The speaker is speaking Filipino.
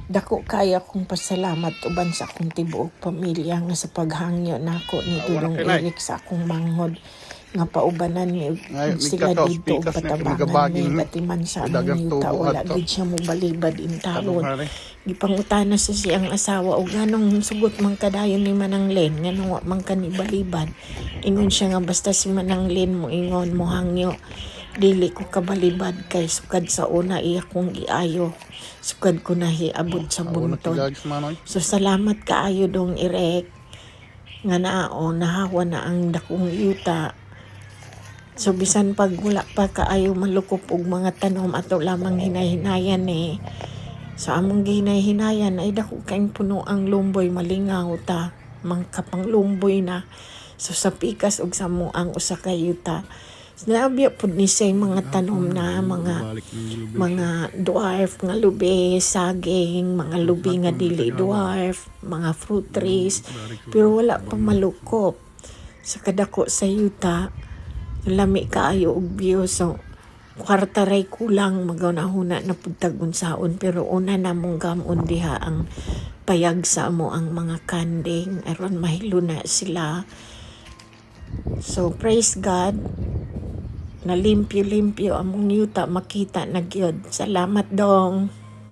Dako kaya kong pasalamat uban sa akong tibuok pamilya nga sa paghangyo nako ni Dudong Eric sa akong manghod nga paubanan ni sila dito og patabangan ni batiman sa among yuta wala gid siya mo balibad in talon. Gipangutana sa siyang asawa og nganong sugot man kadayon ni Manang Len nganong wa man kanibalibad. Ingon siya nga basta si Manang Len mo ingon mo hangyo dili ko kabalibad kay sukad sa una iya kong giayo. Sukad ko na hiabot sa buntod. So salamat kaayo Dong Irek nga nahawa na ang dakong yuta. So bisan pag wala pa kaayo malukop og mga tanom ato lamang hinay-hinayan So among gihinay-hinayan ay dako kaing puno ang lumboy malingaw ta. Mangkapang lumboy na. So sa pikas og sa mo ang usa ka yuta. Naabya po ni say mga tanom na mga dwarf nga lubi, saging, mga lubi nga dili dwarf, mga fruit trees, pero wala pa malukop. Sa kadako sa yuta, lami kaayo og view, so kwarta ray kulang magunahuna na pudtagon saon, pero una na mong gamon diha ang payag sa amo ang mga kanding, aron mahilo na sila. So praise God. Na limpyo-limpyo among yuta makita na gyud. Salamat Dong.